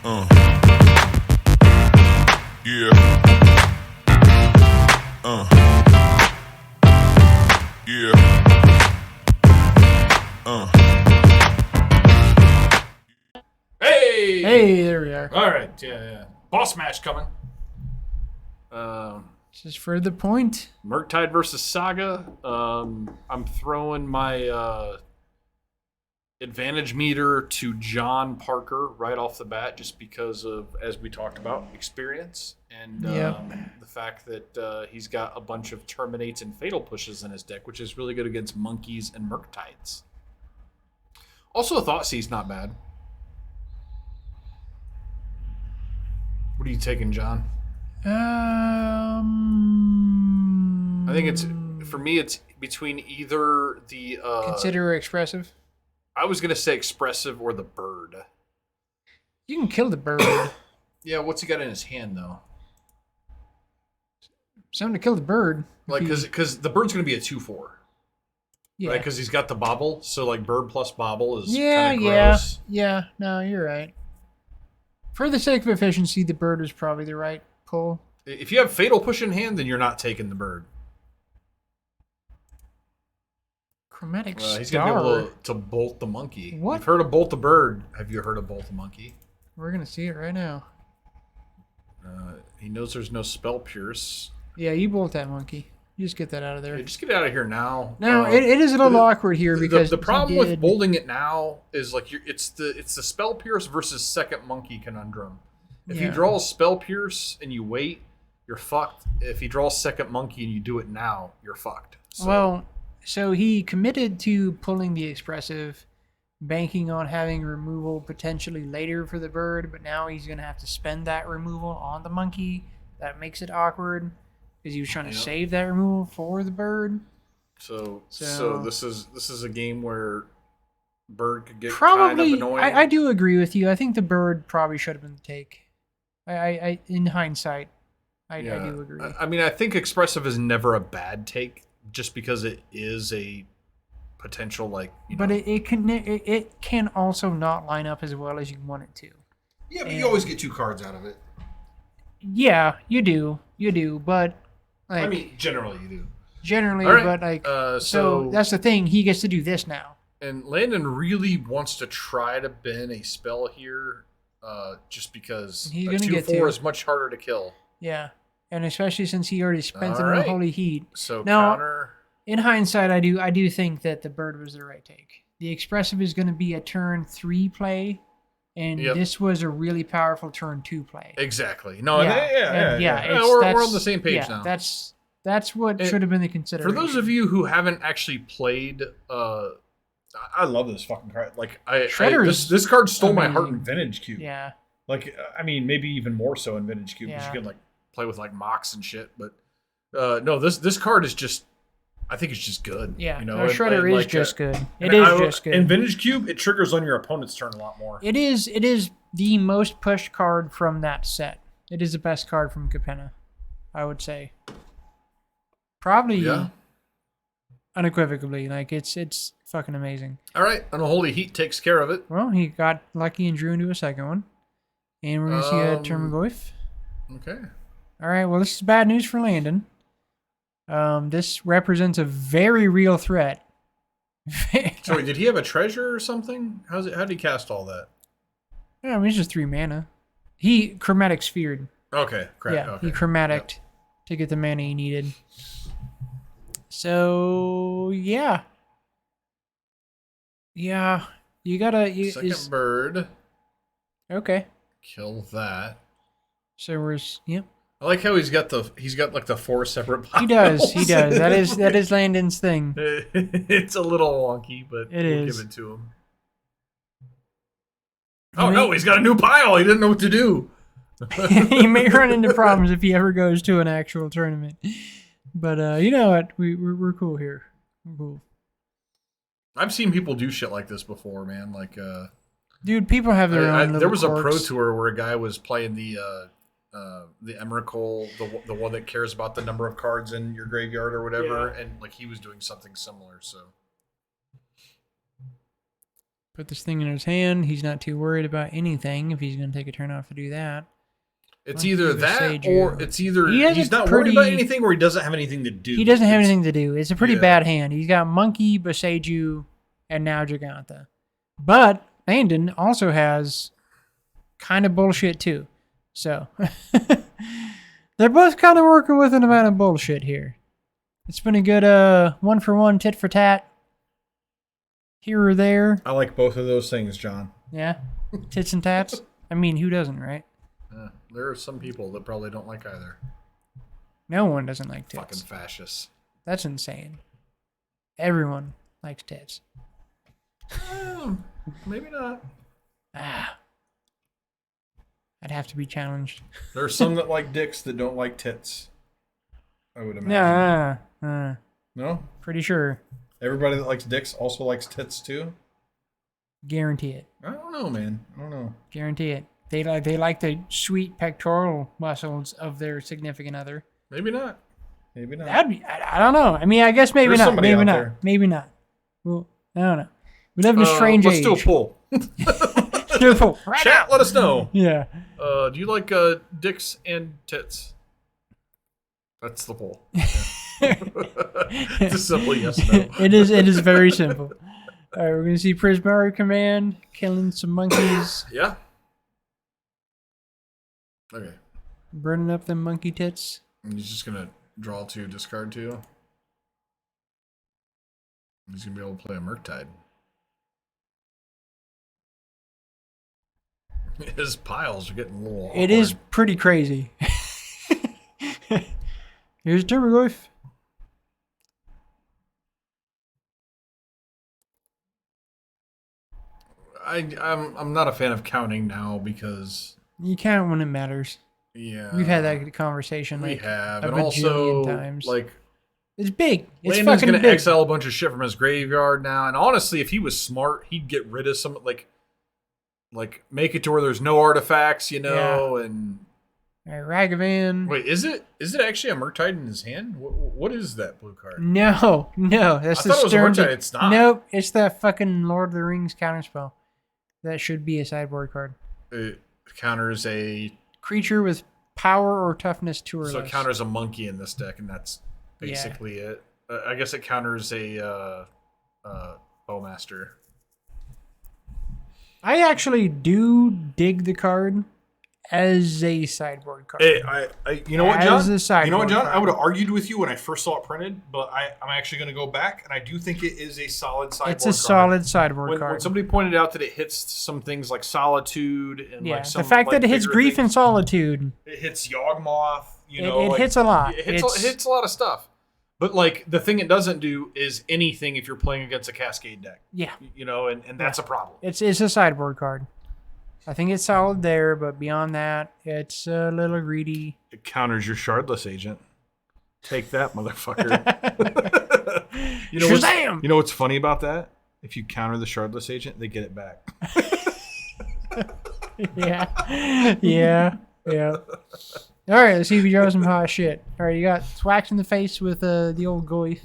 Uh, yeah. Yeah. Hey! Hey, there we are. All right, yeah. Boss match coming. Just for the point. Murktide versus Saga. I'm throwing my advantage meter to John Parker right off the bat, just because of, as we talked about, experience and the fact that he's got a bunch of terminates and fatal pushes in his deck, which is really good against monkeys and Murktides. Also, Thoughtseize not bad. What are you taking, John? I think it's, for me, it's between either the consider expressive. I was gonna say expressive or the bird. You can kill the bird. Yeah, what's he got in his hand though? Something to kill the bird. Like, because the bird's gonna be a 2/4. Yeah. Right, because he's got the bobble, so like bird plus bobble is Yeah, kind of gross. yeah. No, you're right. For the sake of efficiency, the bird is probably the right pull. If you have fatal push in hand, then you're not taking the bird. Chromatic Star. He's gonna be able to bolt the monkey. What? You've heard of bolt the bird? Have you heard of bolt the monkey? We're gonna see it right now. He knows there's no spell pierce. Yeah, you bolt that monkey. You just get that out of there. Hey, just get out of here now. No, it is a little awkward here because the problem with bolting it now is like it's the spell pierce versus second monkey conundrum. If you draw a spell pierce and you wait, you're fucked. If you draw a second monkey and you do it now, you're fucked. So he committed to pulling the expressive, banking on having removal potentially later for the bird, but now he's going to have to spend that removal on the monkey. That makes it awkward because he was trying to save that removal for the bird. So this is a game where bird could get probably kind of annoying. I do agree with you. I think the bird probably should have been the take. I in hindsight, I do agree. I mean, I think expressive is never a bad take, just because it is a potential But it can also not line up as well as you want it to. Yeah, but you always get 2 cards out of it. Yeah, you do, but like, I mean, generally you do. Generally, right. But like, so that's the thing. He gets to do this now. And Landon really wants to try to bin a spell here, just because he's a gonna 2/4 is much harder to kill. Yeah, and especially since he already spent it All on right. Holy Heat. So Now, counter. in hindsight, I do think that the bird was the right take. The expressive is going to be a turn 3 play, and this was a really powerful turn 2 play. Exactly. No, we're on the same page now. That's what should have been the consideration. For those of you who haven't actually played, I love this fucking card. Like, this card stole my heart in Vintage Cube. Yeah. Like, I mean, maybe even more so in Vintage Cube, because you can like play with like mocks and shit. But no, this card is just, I think it's just good. Yeah, you know, Shredder is like, just good. It is just good. In Vintage Cube, it triggers on your opponent's turn a lot more. It is the most pushed card from that set. It is the best card from Capenna, I would say. Probably unequivocally. Like, it's fucking amazing. All right, Unholy Heat takes care of it. Well, he got lucky and drew into a second one. And we're going to see a Termagoyf. Okay. All right, well, this is bad news for Landon. This represents a very real threat. So wait, did he have a treasure or something? How did he cast all that? Yeah, I mean, it's just 3 mana. He chromatic sphered. Okay, correct. Yeah, okay. he chromatic to get the mana he needed. So, yeah. Yeah, you gotta... Second bird. Okay. Kill that. So we're... Yep. I like how he's got like the 4 separate piles. He does. That is Landon's thing. It's a little wonky, but we'll give it to him. No, he's got a new pile. He didn't know what to do. He may run into problems if he ever goes to an actual tournament. But you know what? We're cool here. We're cool. I've seen people do shit like this before, man. Like, dude, people have their own. There was quirks. a pro tour where a guy was playing the Emrakul, the one that cares about the number of cards in your graveyard or whatever, and like he was doing something similar. So Put this thing in his hand. He's not too worried about anything if he's going to take a turn off to do that. It's Monkey either that Besage or you. it's either He has he's a not worried pretty- about anything or he doesn't have anything to do. He doesn't have It's- anything to do. It's a pretty yeah. bad hand. He's got Monkey, Besage, and now Giganta. But Landon also has kind of bullshit too. So they're both kind of working with an amount of bullshit here. It's been a good 1-for-1 tit for tat. Here or there. I like both of those things, John. Yeah. Tits and tats. I mean, who doesn't, right? There are some people that probably don't like either. No one doesn't like tits. Fucking fascists. That's insane. Everyone likes tits. Maybe not. Ah. I'd have to be challenged. There are some that like dicks that don't like tits. I would imagine. No? Pretty sure. Everybody that likes dicks also likes tits too? Guarantee it. I don't know, man. I don't know. Guarantee it. They like the sweet pectoral muscles of their significant other. Maybe not. Maybe not. That'd be. I don't know. I mean, I guess maybe There's not. somebody Maybe out not. there. Maybe not. Well, I don't know. We live in a strange let's age. do a poll. Do a poll. Right Chat, now. let us know. Yeah. Do you like dicks and tits? That's the poll. It's a simple yes no. It is very simple. All right, we're gonna see Prismari Command killing some monkeys, Yeah. Okay. burning up them monkey tits. And he's just gonna draw 2, discard 2. He's gonna be able to play a Murktide. His piles are getting a little awkward. It is pretty crazy. Here's Timberwolf. I'm not a fan of counting now because You count when it matters. yeah, We've had that conversation. we Like, have, a and also bajillion times. like it's big. It's Landon's fucking gonna big. exile a bunch of shit from his graveyard now. And honestly, if he was smart, he'd get rid of some like make it to where there's no artifacts, you know, and All right, Ragavan. wait, is it actually a Murktide in his hand? What is that blue card? No, that's I the thought it was a Stern. Murktide. It's not. Nope, it's that fucking Lord of the Rings counterspell. That should be a sideboard card. It counters a Creature with power or toughness 2 or so less. it counters a monkey in this deck, and that's basically it. I guess it counters a Bowmaster. I actually do dig the card as a sideboard card. Hey, you know what, John? As a sideboard You know what, John? card. I would have argued with you when I first saw it printed, but I'm actually going to go back, and I do think it is a solid sideboard It's a card. solid sideboard When card. somebody pointed out that it hits some things like Solitude and Yeah, like some the fact like that it hits bigger Grief and things. Solitude. It hits Yawgmoth. You It- know, it like, hits a lot. It hits a lot of stuff. But like the thing it doesn't do is anything if you're playing against a Cascade deck. Yeah, You know, and that's a problem. it's a sideboard card. I think it's solid there, but beyond that, it's a little greedy. It counters your Shardless Agent. Take that, motherfucker. Shazam! You know what's funny about that? If you counter the Shardless Agent, they get it back. Yeah. All right, let's see if he draws some hot shit. All right, you got Thwax in the face with the old Goif.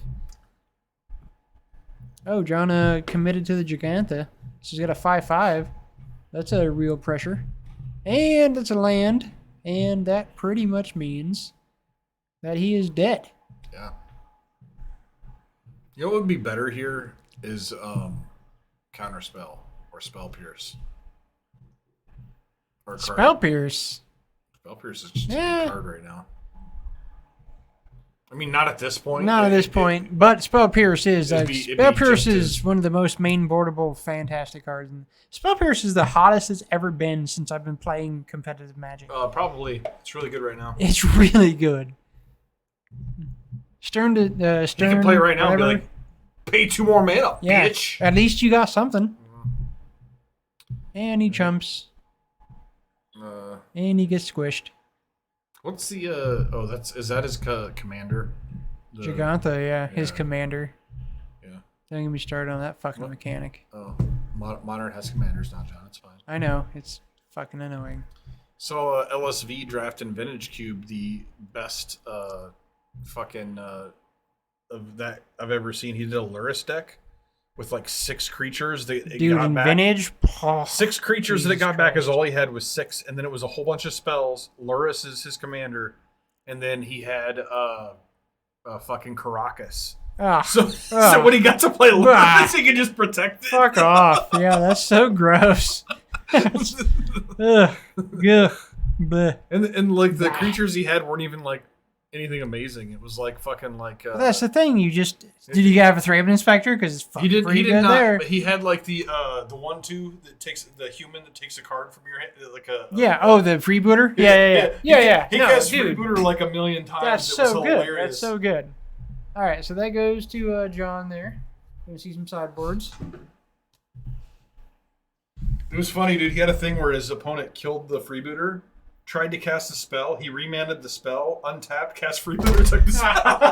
Oh, John committed to the Giganta. She's got a 5/5. That's a real pressure. And it's a land. And that pretty much means that he is dead. Yeah. You know what would be better here is Counterspell or Spell Pierce. Or a card. Spell Pierce. Spell Pierce is just Yeah. a card right now. I mean, not at this point. Not at this point, but Spell Pierce is. it'd be Spell Pierce just is one of the most main boardable, fantastic cards. And Spell Pierce is the hottest it's ever been since I've been playing competitive Magic. Probably. It's really good right now. It's really good. Stern. You can play it right now and be whatever. like, pay 2 more mana, Yeah, bitch. at least you got something. And he chumps. And he gets squished. What's the is that his commander? The- Giganta, yeah, his yeah. commander. Yeah. Don't get me started on that fucking mechanic. Oh, Modern has commanders now, John. It's fine. I know, it's fucking annoying. So LSV draft and Vintage Cube, the best fucking of that I've ever seen. He did a Luris deck with like 6 creatures. That it Dude, got in back. Vintage, 6 creatures that it Jesus got back is Christ. all he had was 6, and then it was a whole bunch of spells. Luris is his commander, and then he had fucking Caracas. So when he got to play Luris, he could just protect it. Fuck off. Yeah, that's so gross. Ugh. Ugh. Bleh. And like the creatures he had weren't even like anything amazing. It was like fucking like. Well, that's the thing. You just did you have a Thraben Inspector? Because it's fucking He pretty did good not. there. But he had like the 1/2 that takes the human that takes a card from your hand, like a. Yeah. Oh, the freebooter. Yeah. He No, cast dude, freebooter like a million times. that's It was so good. hilarious. That's so good. All right, so that goes to John there. Go see some sideboards. It was funny, dude. He had a thing where his opponent killed the freebooter, tried to cast a spell. He remanded the spell, untapped, cast freebooter, took the spell.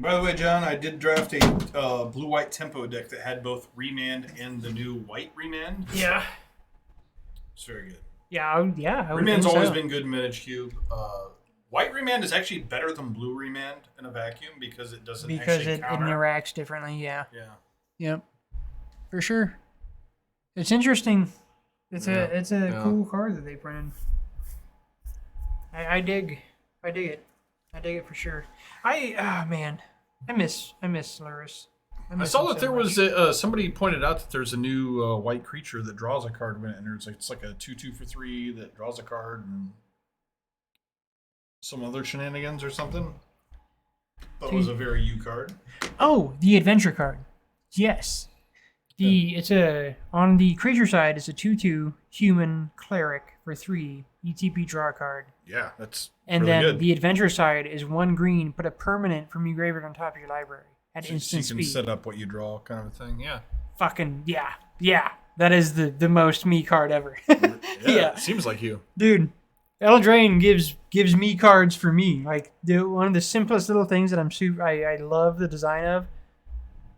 By the way, John, I did draft a blue-white tempo deck that had both remand and the new white remand. Yeah. It's very good. Yeah. I would Remand's think always so. been good in Vintage Cube. White remand is actually better than blue remand in a vacuum because it doesn't Because actually it counter. interacts differently. Yeah. Yeah. Yep. For sure. It's interesting. It's a Yeah. cool card that they printed. I dig it. I dig it for sure. Man, I miss Luris. I saw that there was somebody pointed out that there's a new white creature that draws a card when it enters. It's like a 2/2 for 3 that draws a card and some other shenanigans or something. That was a very U card. Oh, the adventure card. Yes. It's on the creature side. It's a 2/2 human cleric for 3 ETB draw card. Yeah, that's And really then good. the adventure side is 1 green. Put a permanent from your graveyard on top of your library at So instant you can speed. set up what you draw, kind of a thing. Yeah. Fucking yeah. That is the most me card ever. Yeah. It seems like you. Dude, Eldraine gives me cards for me. Like one of the simplest little things that I love the design of.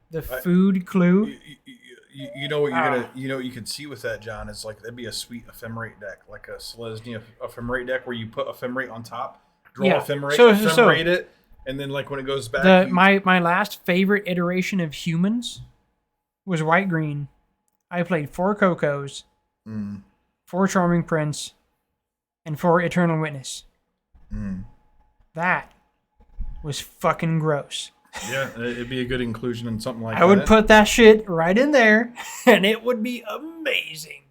The food clue. You know what you're gonna what you can see with that, John, is like that'd be a sweet ephemerate deck, like a Selesnya ephemerate deck where you put ephemerate on top, draw ephemerate, ephemerate it, and then like when it goes back. My last favorite iteration of humans was white green. I played 4 Cocos, 4 Charming Prince, and 4 Eternal Witness. That was fucking gross. Yeah, it'd be a good inclusion in something like that. I would put that shit right in there, and it would be amazing.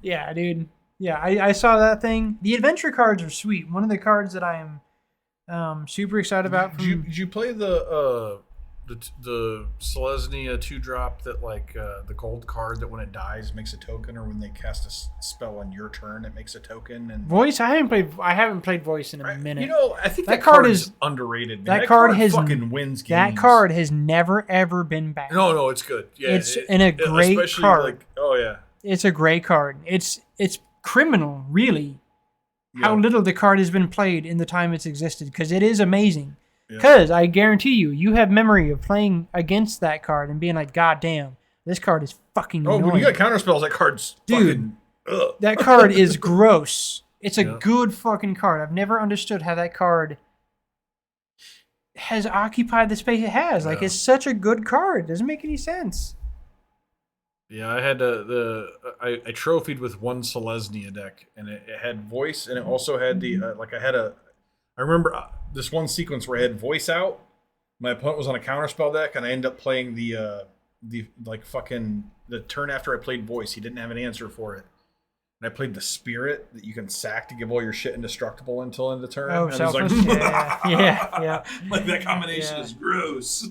Yeah, dude. Yeah, I saw that thing. The adventure cards are sweet. One of the cards that I am super excited about. Did you play the Selesnya 2-drop that like the gold card that when it dies makes a token, or when they cast a spell on your turn it makes a token? And Voice? I haven't played Voice in a minute. You know, I think that card is underrated. Man. That card has fucking wins games. That card has never ever been bad. No, it's good. Yeah, it's a great card. Like, oh yeah, it's a great card. It's criminal, really, how little the card has been played in the time it's existed, because it is amazing. Because I guarantee you have memory of playing against that card and being like, God damn, this card is fucking annoying. When you got counter spells, that card's dude. Fucking, that card is gross. It's a good fucking card. I've never understood how that card has occupied the space it has. Like, it's such a good card. It doesn't make any sense. Yeah, I had I trophied with 1 Selesnya deck, and it had voice, and it also had the I remember this one sequence where I had voice out. My opponent was on a counterspell deck, and I ended up playing the the turn after I played voice, he didn't have an answer for it. And I played the spirit that you can sack to give all your shit indestructible until end of turn. Oh, and I was selfless. like, Yeah. like that combination Yeah. is gross.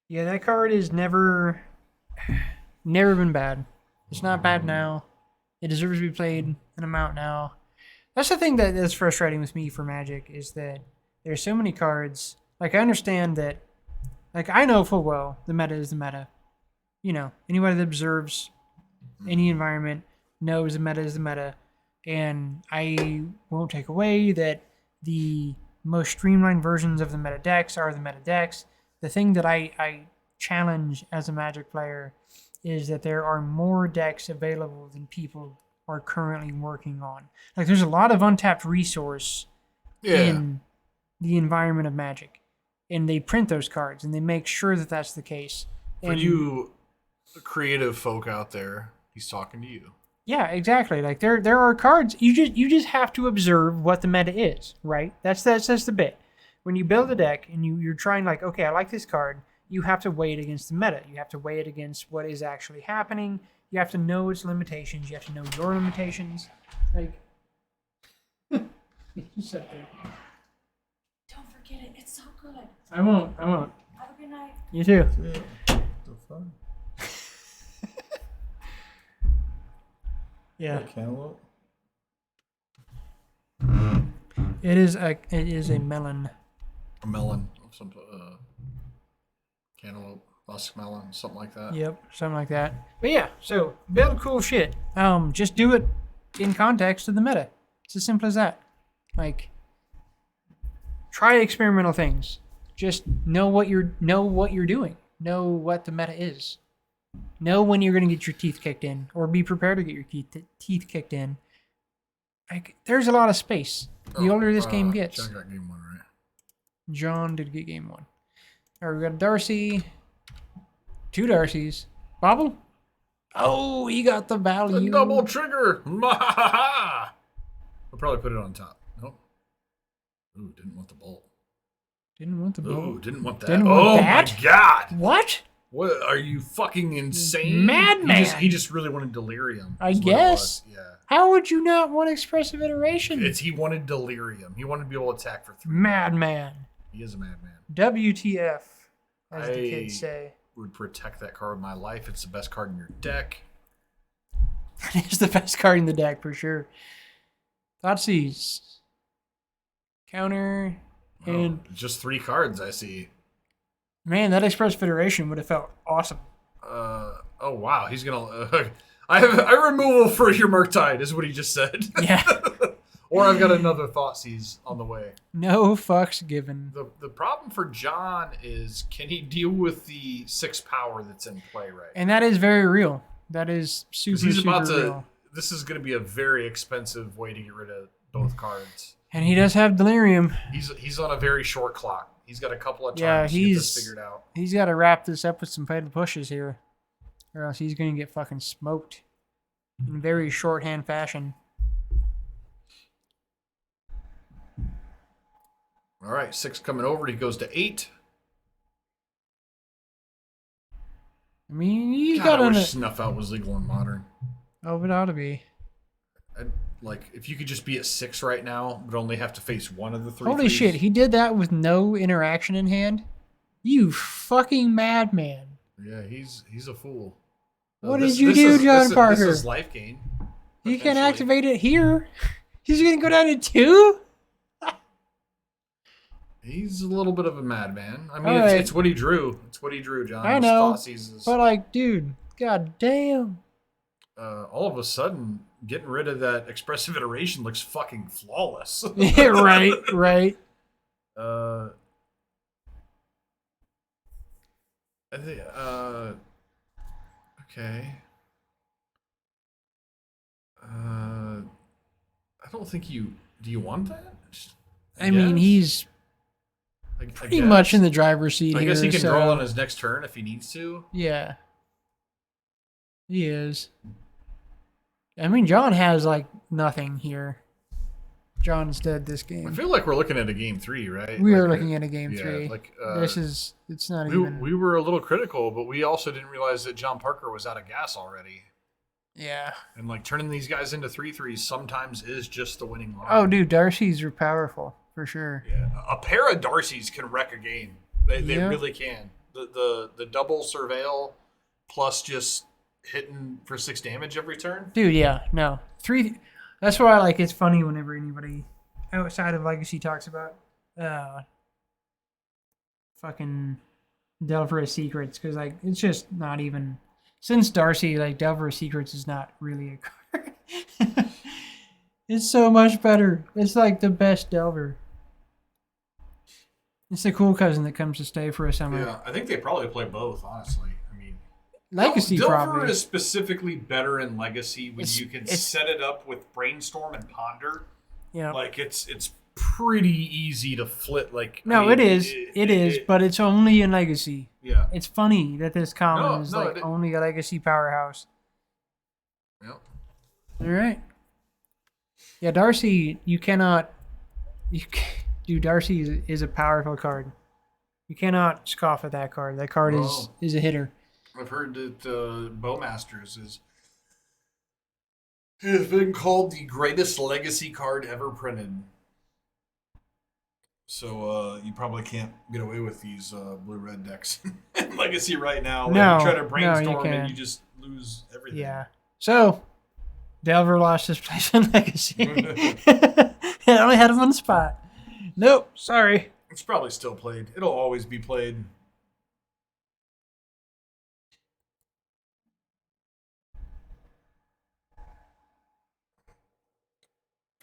Yeah, that card is never been bad. It's not bad now. It deserves to be played an amount now. That's the thing that's frustrating with me for Magic is that there's so many cards. Like, I understand that, like, I know full well the meta is the meta. You know, anybody that observes any environment knows the meta is the meta. And I won't take away that the most streamlined versions of the meta decks are the meta decks. The thing that I challenge as a Magic player is that there are more decks available than people are currently working on. Like, there's a lot of untapped resource in the environment of Magic. And they print those cards, and they make sure that that's the case. For you creative folk out there, he's talking to you. Yeah, exactly. Like, there are cards. You just have to observe what the meta is, right? That's the bit. When you build a deck and you're trying, like, okay, I like this card, you have to weigh it against the meta. You have to weigh it against what is actually happening. You have to know its limitations. You have to know your limitations. Like, Don't forget it. It's so good. I won't. Have a good night. You too. Yeah. Cantaloupe? It is a melon. A melon, some cantaloupe, muskmelon, something like that. Yep, something like that. But yeah, so build cool shit. Just do it in context of the meta. It's as simple as that. Like, try experimental things. Just know what you're doing. Know what the meta is. Know when you're going to get your teeth kicked in, or be prepared to get your teeth kicked in. Like, there's a lot of space. The older this game gets. John got game 1, right? John did get game 1. All right, we got a Darcy. 2 Darcys. Bobble? Oh, he got the value. The double trigger! I'll probably put it on top. Nope. Ooh, didn't want the bolt. Didn't want the bolt. Ooh, didn't want that. Didn't want that? My God! What? What, are you fucking insane? Madman. He just really wanted delirium. I is what it guess. was. Yeah. How would you not want expressive iteration? He wanted delirium. He wanted to be able to attack for 3. Madman. He is a madman. WTF, as the kids say. Would protect that card with my life. It's the best card in your deck. It is the best card in the deck for sure. Thoughtseize. Counter. And just 3 cards I see. man, that expressive iteration would have felt awesome. Oh wow, he's gonna. I have a removal for your Murktide, is what he just said. Yeah. Or I've got another Thoughtseize on the way. No fucks given. The problem for John is, can he deal with the 6 power that's in play right now? And that is very real. That is super real. This is going to be a very expensive way to get rid of both cards. And he does have delirium. He's on a very short clock. He's got a couple of Yeah, times to get this figured out. He's got to wrap this up with some fatal pushes here, or else he's going to get fucking smoked in very shorthand fashion. All right, 6 coming over. He goes to 8. I mean, he's God, I got wish Snuff Out was legal in Modern. Oh, it ought to be. Like, if you could just be at 6 right now, but only have to face one of the 3. Holy shit, he did that with no interaction in hand? You fucking madman. Yeah, he's a fool. What did you do, John Parker? This is life gain. He can activate it here. He's going to go down to 2? He's a little bit of a madman. I mean, Right. it's what he drew. It's what he drew, John. I His know. Thoughtseize is- But, like, dude, god damn. all of a sudden, getting rid of that expressive iteration looks fucking flawless. Yeah, right. Okay. I don't think you... Do you want that? I mean, he's pretty much in the driver's seat here. I guess he can so, draw on his next turn if he needs to. Yeah. He is. I mean, John has, like, nothing here. John's dead this I game. feel like we're looking at a game 3, right? We are Like, looking at a game yeah, 3. like, It's not we, even. we were a little critical, but we also didn't realize that John Parker was out of gas already. Yeah. And like turning these guys into 3-3s sometimes is just the winning line. Oh, dude, Darcy's are powerful for sure. Yeah, a pair of Darcys can wreck a game. They Yeah. really can. The double surveil plus just hitting for 6 damage every turn. Dude, yeah, no. 3. That's why like it's funny whenever anybody outside of Legacy talks about fucking Delver of Secrets, because like it's just not even. Since Darcy, like Delver of Secrets is not really a card. It's so much better. It's like the best Delver. It's the cool cousin that comes to stay for a summer. Yeah, I think they probably play both. Honestly, I mean, Legacy Delver probably. is specifically better in Legacy when It's- you can it's- set it up with Brainstorm and Ponder. Yeah. Like it's pretty easy to flip. Like I No, mean, it is, but it's only in Legacy. yeah. It's funny that this common is like it- only a Legacy powerhouse. Yep. All right. Yeah, Darcy, you cannot. Dude, Darcy is a powerful card. You cannot scoff at that card. That card Oh. is a hitter. I've heard that Bowmasters has been called the greatest Legacy card ever printed. So you probably can't get away with these blue-red decks in Legacy right now. Like, No, you try to no, you brainstorm and can't. you just lose everything. Yeah. So, Delver lost his place in Legacy. I only had him on the spot. Nope, sorry. It's probably still played. It'll always be played.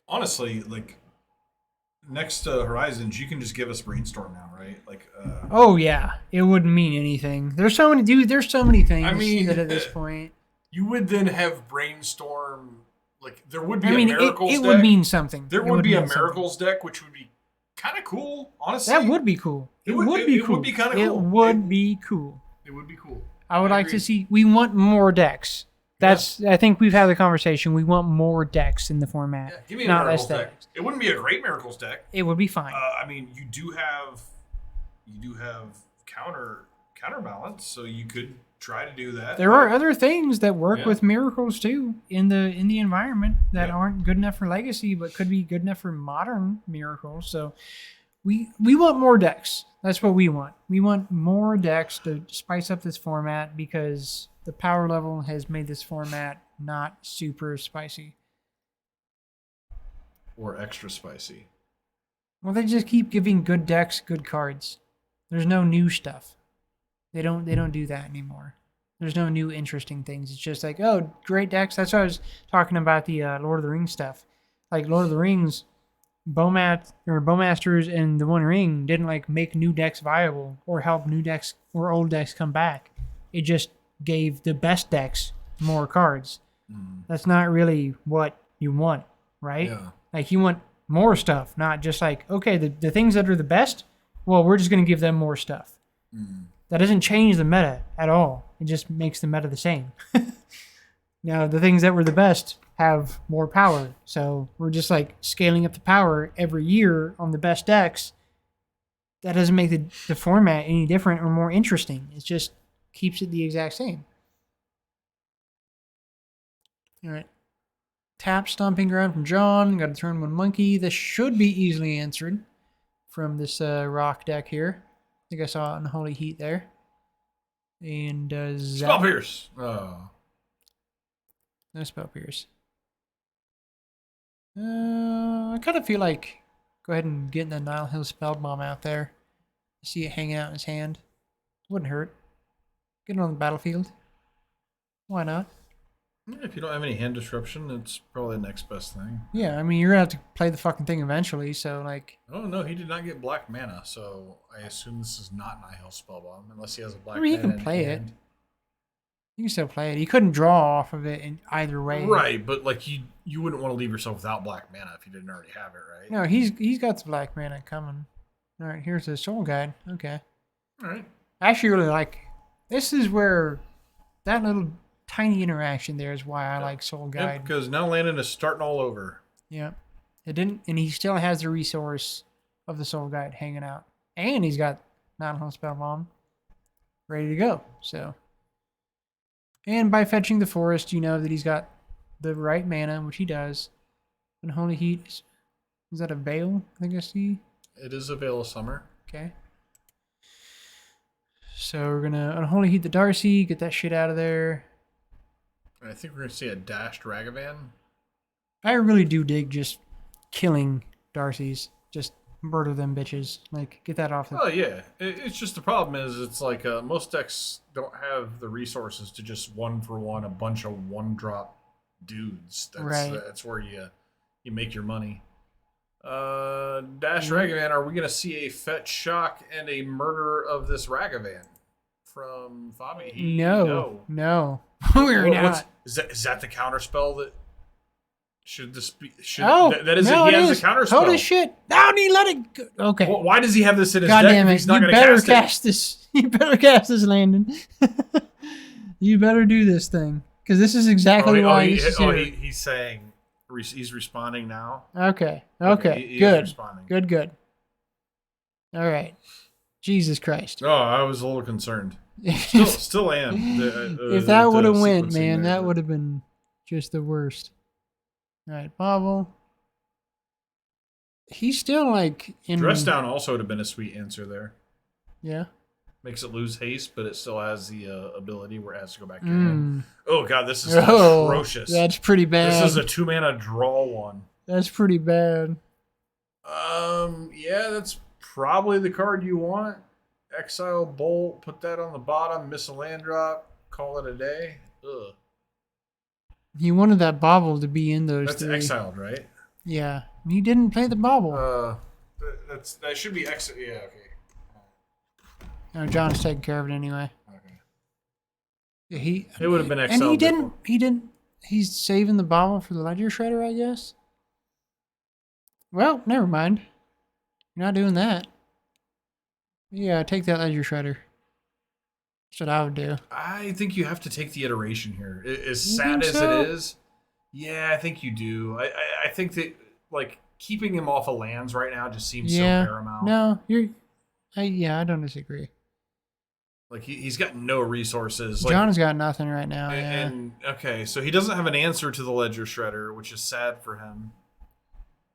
Honestly, like next Horizons, you can just give us Brainstorm now, right? Like, Oh yeah, it wouldn't mean anything. There's so many, dude. There's so many things. I mean, that at this point, you would then have Brainstorm. Like, there would be I mean, a Miracles it deck. would mean something. There It would be a mean something. Miracles deck, which would be kind of cool, honestly. That would be cool. It would be it cool. would be kinda It cool. would be cool. It would be cool. I would like agree. to see. We want more decks. That's. I think we've had the conversation. We want more decks in the format. Yeah, give me a not Miracles less deck. decks. It wouldn't be a great Miracles deck. It would be fine. I mean, you do have counterbalance, so you could try to do that. There are other things that work Yeah. with miracles too in the environment that Yeah. aren't good enough for Legacy, but could be good enough for modern miracles. So we want more decks. That's what we want. We want more decks to spice up this format because the power level has made this format not super spicy. or extra spicy. Well, they just keep giving good decks good cards. There's no new stuff. They don't do that anymore. There's no new interesting things. It's just like, oh, great decks. That's why I was talking about the Lord of the Rings stuff. Like Lord of the Rings, Bowmasters and the One Ring didn't like make new decks viable or help new decks or old decks come back. It just gave the best decks more cards. That's not really what you want, right? Yeah. Like you want more stuff, not just like, okay, the things that are the best, well, we're just going to give them more stuff. That doesn't change the meta at all. It just makes the meta the same. Now, the things that were the best have more power. So we're just like scaling up the power every year on the best decks. That doesn't make the format any different or more interesting. It just keeps it the exact same. All right. Tap Stomping Ground from John. Got a turn 1 monkey. This should be easily answered from this rock deck here. I think I saw it in Holy Heat there. And Spell Pierce. Oh. no Spell Pierce. I kind of feel like go ahead and get the Nile Hill Spell Bomb out there. See it hanging out in his hand. Wouldn't hurt. Get it on the battlefield. Why not? If you don't have any hand disruption, it's probably the next best thing. Yeah, I mean, you're going to have to play the fucking thing eventually, so, like... Oh, no, he did not get black mana, so I assume this is not Nihil Spellbomb, unless he has a black I mean, he mana can in play it. hand. You can still play it. He couldn't draw off of it in either way. Right, but like you wouldn't want to leave yourself without black mana if you didn't already have it, right? No, he's got the black mana coming. All right, here's the Soul Guide. Okay. All right. I actually really like... This is where that little tiny interaction there is why I like Soul Yeah, Guide. because now Landon is starting all over. Yeah. It didn't, and he still has the resource of the Soul Guide hanging out, and he's got non-home spell bomb ready to go. So, and by fetching the forest, you know that he's got the right mana, which he does. Unholy Heat, is that a Veil? I think I see. It is a Veil of Summer. Okay. So we're gonna Unholy Heat the Darcy, get that shit out of there. I think we're gonna see a dashed Ragavan. I really do dig just killing Darcys. Just murder them bitches. Like, get that off the... Oh yeah, it's just the problem is it's like most decks don't have the resources to just one for one a bunch of one drop dudes. That's where you make your money. Dash Ragavan, are we gonna see a fetch shock and a murder of this Ragavan from Fabi? No. We're not. Is that the counter spell that should this be? That is no, he has a counter spell. Holy shit! No, he let it go. Okay. Well, why does he have this in his God deck damn if it. he's not You gonna better cast it? this. You better cast this, Landon. You better do this thing. Because this is exactly why he's here. He's saying he's responding now. Okay. He Good. is responding. Good. All right. Jesus Christ. Oh, I was a little concerned. Still am. If that would have went, sequencing man, there, that but- would have been just the worst. All right, Bobble. He's still like in. Dress down also would have been a sweet answer there. Yeah. Makes it lose haste, but it still has the ability where it has to go back to your hand. Oh god, this is Oh, atrocious. that's pretty bad. This is a 2-mana draw one. That's pretty bad. Yeah, that's probably the card you want. Exile Bolt, put that on the bottom, miss a land drop, call it a day. Ugh. He wanted that Bobble to be in those That's three. exiled, right? Yeah. He didn't play the Bobble. That should be exit. Yeah, okay. No, John's taking care of it anyway. Okay. It would have been exiled. And he didn't. He's saving the Bobble for the Ledger Shredder, I guess. Well, never mind. You're not doing that. Yeah, take that Ledger Shredder. That's what I would do. I think you have to take the iteration here. As You sad think as so? it is, yeah, I think you do. I think that like keeping him off of lands right now just seems so paramount. No, I don't disagree. Like he's got no resources. Like, John's got nothing right now. Yeah. and okay, so he doesn't have an answer to the Ledger Shredder, which is sad for him.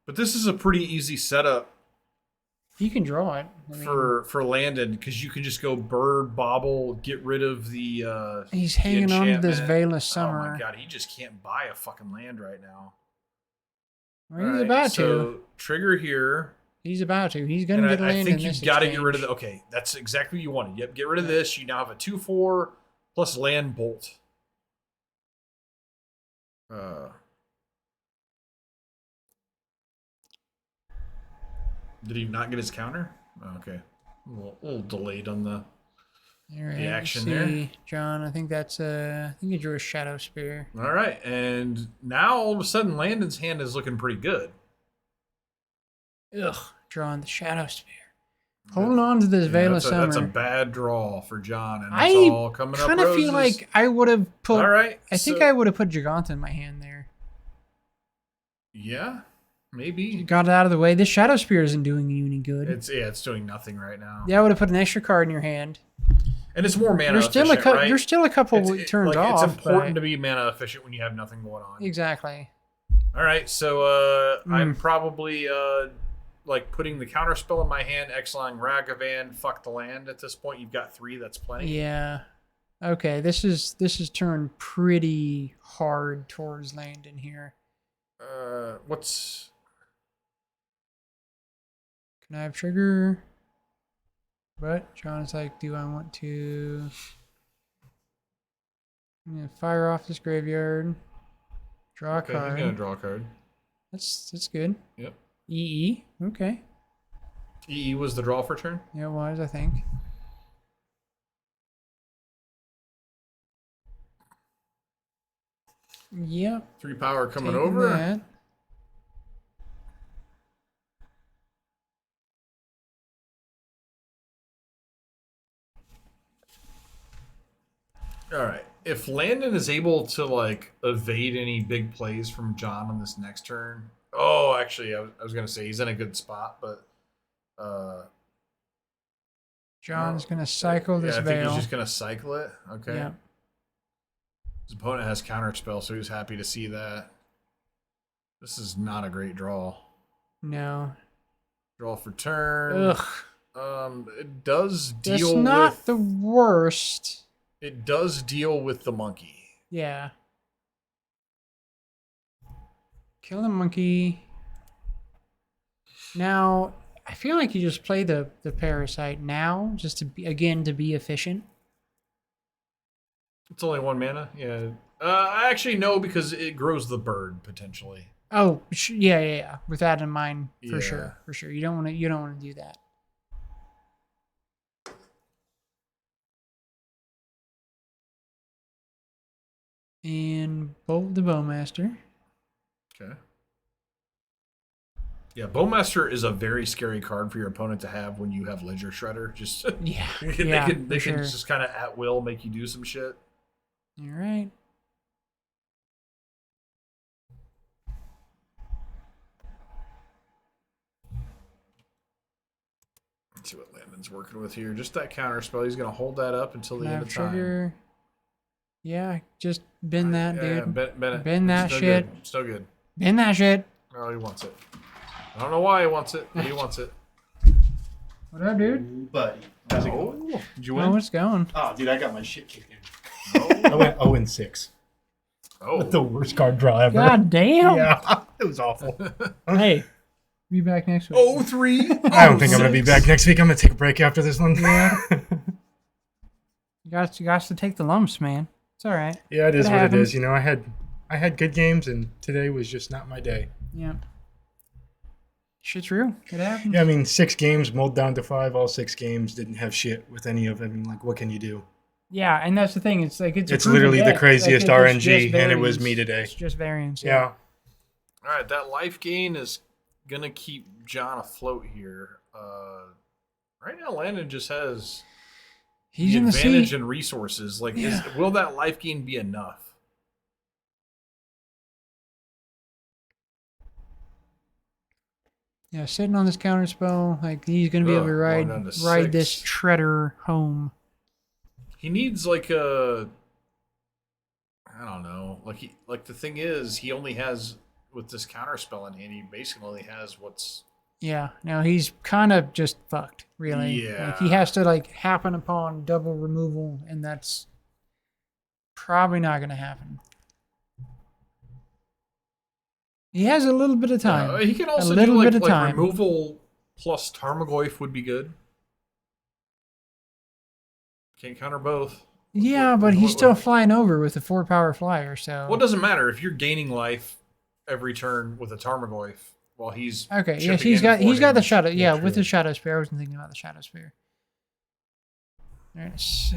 But this is a pretty easy setup He can draw it. I mean, for Landon because you can just go bird bobble, get rid of the. he's the hanging on to this enchantment. Veil of Oh Summer. my god, he just can't buy a fucking land right now. Well, he's All right, about so to. Trigger here. He's about to. He's gonna And get a land I think in you've this got to get rid of exchange. the. Okay, that's exactly what you wanted. Yep, get rid of this. You now have a 2/4 plus land bolt. Did he not get his counter? Oh, okay, a little delayed on the. All right, the let's action see. there. John. I think that's I think he drew a Shadow Spear. All right, and now all of a sudden Landon's hand is looking pretty good. Ugh, drawing the Shadow Spear. Holding on to this Veil of Summer. That's a bad draw for John, and I it's all coming up kind of feel roses. like I would have put. All right, I think so- I would have put Giganta in my hand there. Yeah, maybe. Got it out of the way. This Shadow Spear isn't doing you any good. It's doing nothing right now. Yeah, I would have put an extra card in your hand. And it's more mana You're still efficient, right? you're still a couple turns like, off. It's important but- to be mana efficient when you have nothing going on. Exactly. All right, so I'm probably like putting the counter spell in my hand, exiling Ragavan, fuck the land. At this point, you've got 3. That's plenty. Yeah. Okay. This is turned pretty hard towards Landon here. What's Can I have trigger? But John is like, do I want to? I'm gonna fire off this graveyard. Draw a okay? card. He's gonna draw a card. That's good. Yep. EE. Okay. EE was the draw for turn. Yeah, it was, I think. Yep. 3 power coming taking over. that. All right. If Landon is able to like evade any big plays from John on this next turn, Oh, actually, I was gonna say he's in a good spot, but John's gonna cycle this I think veil. he's just gonna cycle it. Okay. Yeah. His opponent has counterspell, so he's happy to see that. This is not a great draw. No. Draw for turn. Ugh. It does That's deal not with the worst. It does deal with the monkey. Yeah. Kill the monkey. Now, I feel like you just play the parasite now, just to be efficient. It's only 1 mana. Yeah. Actually, no, because it grows the bird potentially. Oh, yeah. With that in mind, for Yeah. sure. You don't want to do that. And bolt the bowmaster. Okay. Yeah, Bowmaster is a very scary card for your opponent to have when you have Ledger Shredder. Just Yeah, they can sure. just kind of at will make you do some shit. All right. Let's see what Landon's working with here. Just that counter spell. He's gonna hold that up until the end Map of time. trigger. Yeah, just bend that, Yeah, dude. bend Bend that It's no shit. Good. It's no good. Bend that shit. Oh, he wants it. I don't know why he wants it, but he wants it. What up, dude? Ooh, buddy. How's it going? Oh, did you Oh, win? what's going? Oh, dude, I got my shit kicked in. I went 0-6. Oh, The worst card draw ever. God damn. Yeah, it was awful. Hey, be back next week. oh 3. I don't think I'm going to be back next week. I'm going to take a break after this one. Yeah, You got to take the lumps, man. It's all right. yeah, it is It what it happens. is. You know, I had good games, and today was just not my day. Yeah. Shit's real. It happens. Yeah, I mean, 6 games mulled down to 5. All 6 games didn't have shit with any of it. I mean, like, what can you do? Yeah, and that's the thing. It's like it's a It's proven literally the deck. craziest Like, it's RNG, just and it was variance. me today. It's just variance. Yeah. All right, that life gain is gonna keep John afloat here. Right now, Landon just has He's the in the advantage seat. and resources. Like, Yeah. will that life gain be enough? Yeah, sitting on this counter spell, like he's gonna be able to Ugh, going down to ride this 6. shredder home. He needs like a, I don't know. Like the thing is, he only has with this counter spell in hand. He basically only has what's. Yeah, now he's kind of just fucked, really. Like he Yeah. has to like happen upon double removal, and that's probably not gonna happen. He has a little bit of time. He can also a do little like, bit of like time. removal plus Tarmogoyf would be good. Can't counter both. Yeah, but he's still flying over with a 4-power flyer, so. Well, it doesn't matter if you're gaining life every turn with a Tarmogoyf while he's Okay, yes, chipping he's in got 4 the damage. shadow. Yeah, true. with the shadow spear. I wasn't thinking about the shadow spear. All right, so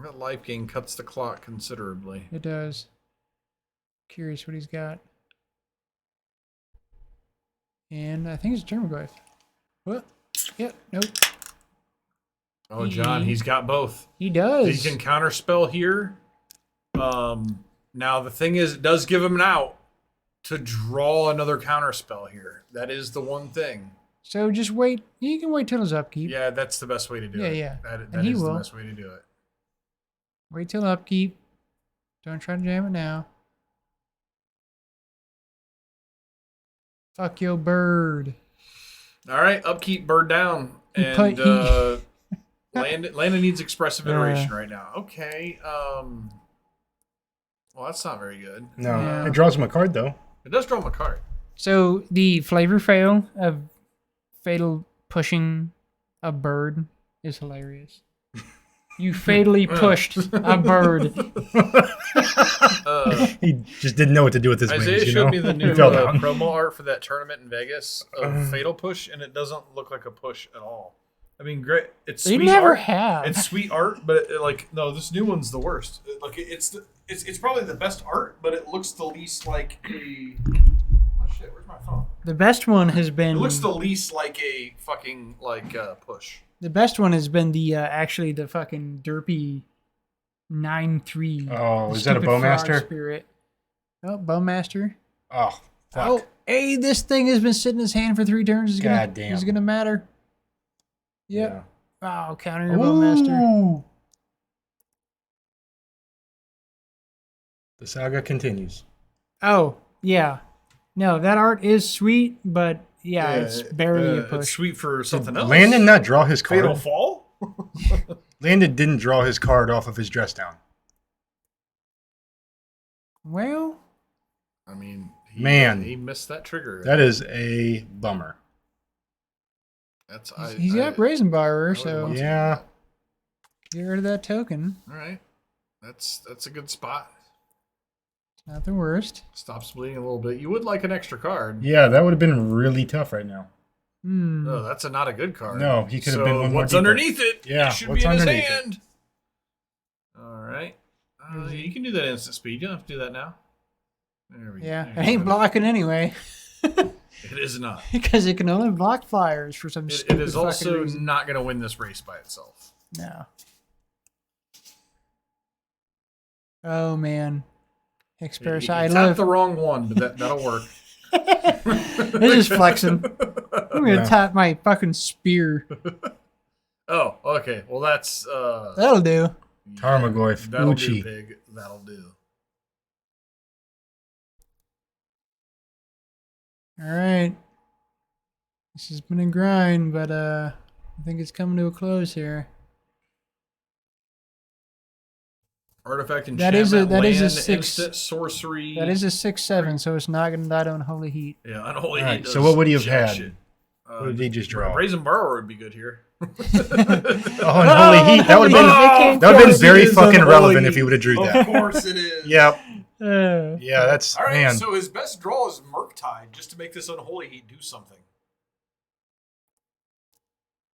That life gain cuts the clock considerably. it does. Curious what he's got. And I think it's a Termaglyph. What? Yep. Nope. Oh, John, he's got both. He He does. can counterspell here. Now the thing is, it does give him an out to draw another counterspell here. That is the one thing. So just wait. You can wait till his upkeep. Yeah, that's the best way to do Yeah, it. yeah. That And he is the will. best way to do it. Wait till upkeep. Don't try to jam it now. Fuck your bird. All right, upkeep, bird down, and But Landon needs expressive iteration right now. Okay. Well, that's not very good. No, Yeah. it draws him a card, though. It does draw him a card. So the flavor fail of Fatal pushing a bird is hilarious. You fatally pushed a bird. He just didn't know what to do with his Isaiah wings, you showed know? me the new He fell down. promo art for that tournament in Vegas of Fatal Push, and it doesn't look like a push at all. I mean, great. It's They sweet never art. have. It's sweet art, but no, this new one's the worst. Like it's probably the best art, but it looks the least like a. Oh shit! Where's my phone? The best one has been It looks the least like a fucking push. the best one has been the actually the fucking derpy 9-3. Oh, is that a stupid frog Bowmaster? Spirit. Oh, Bowmaster. Oh, fuck. Oh, hey, this thing has been sitting in his hand for 3 turns. God damn. Is it gonna matter? Yep. Yeah. Oh, counter your Bowmaster. Ooh. The saga continues. Oh, yeah. No, that art is sweet, but yeah, it's barely a It's push. sweet for something else. Landon not draw his card. Fatal Fall? Landon didn't draw his card off of his dress down. Well, I mean, he missed that trigger. That is a bummer. That's he's got Brazen Borrower, so Yeah. get rid of that token. All right, that's a good spot. Not the worst. Stops bleeding a little bit. You would like an extra card. Yeah, that would have been really tough right now. No, that's not a good card. No, he could have been one more what's deeper. underneath it? Yeah, it should what's be in his underneath it? hand. All right. You can do that instant speed. You don't have to do that now. There we Yeah, go. it ain't blocking anyway. It is not. Because it can only block flyers for some It stupid is fucking also reason. not going to win this race by itself. No. Oh, man. Express I It's love. not the wrong one, but that'll work. This is flexing. I'm going to tap my fucking spear. Oh, okay. Well, that's That'll do. Tarmogoyf, that'll Uchi. do, pig. That'll do. All right. This has been a grind, but I think it's coming to a close here. Artifact That is enchantment, that is a land, 6. instant sorcery. That is a 6/7, so it's not going to die to Unholy Heat. Yeah, unholy. All right, Heat so does what would he have jack had? shit. What did he just draw? Brazen Borrower would be good here. Oh, Unholy Heat. That would have Oh, been very fucking relevant if he would have drew Of that. course it is. Yep. Uh, Yeah, that's All right, man. so his best draw is Murktide, just to make this Unholy Heat do something.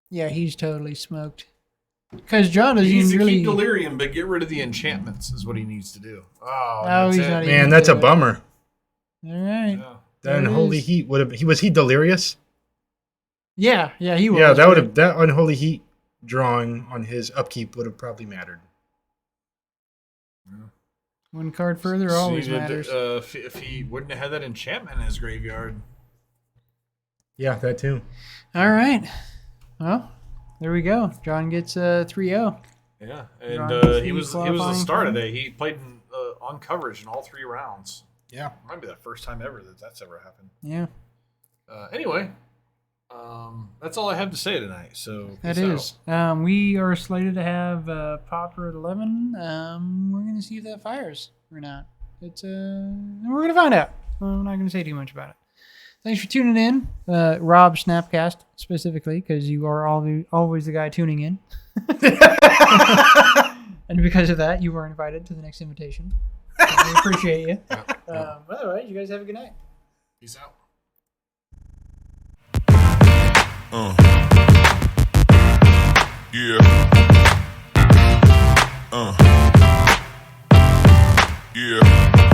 yeah, he's totally smoked. Because John doesn't He needs even to really. keep Delirium, but get rid of the enchantments is what he needs to do. Oh, Oh, that's he's it. not even- Man, that's a bummer. All right. Yeah. That There it Unholy is. Heat would have. Was he delirious? Yeah, he was. Yeah, that would right? have. That Unholy Heat drawing on his upkeep would have probably mattered. One card further always See, matters. if he wouldn't have had that enchantment in his graveyard. Yeah, that too. All right. Well, there we go. John gets 3-0. Yeah, and Drawn he was the qualifying star time. today. He played on coverage in all 3 rounds. Yeah. Might be the first time ever that's ever happened. Yeah, Anyway, that's all I have to say tonight. So that peace is. out. We are slated to have Popper at 11. We're going to see if that fires or not. It's we're going to find out. I'm not going to say too much about it. Thanks for tuning in, Rob Snapcast specifically, because you are always the guy tuning in. And because of that, you were invited to the next invitation. We appreciate you. Otherwise, you guys have a good night. Peace out. Yeah. Yeah.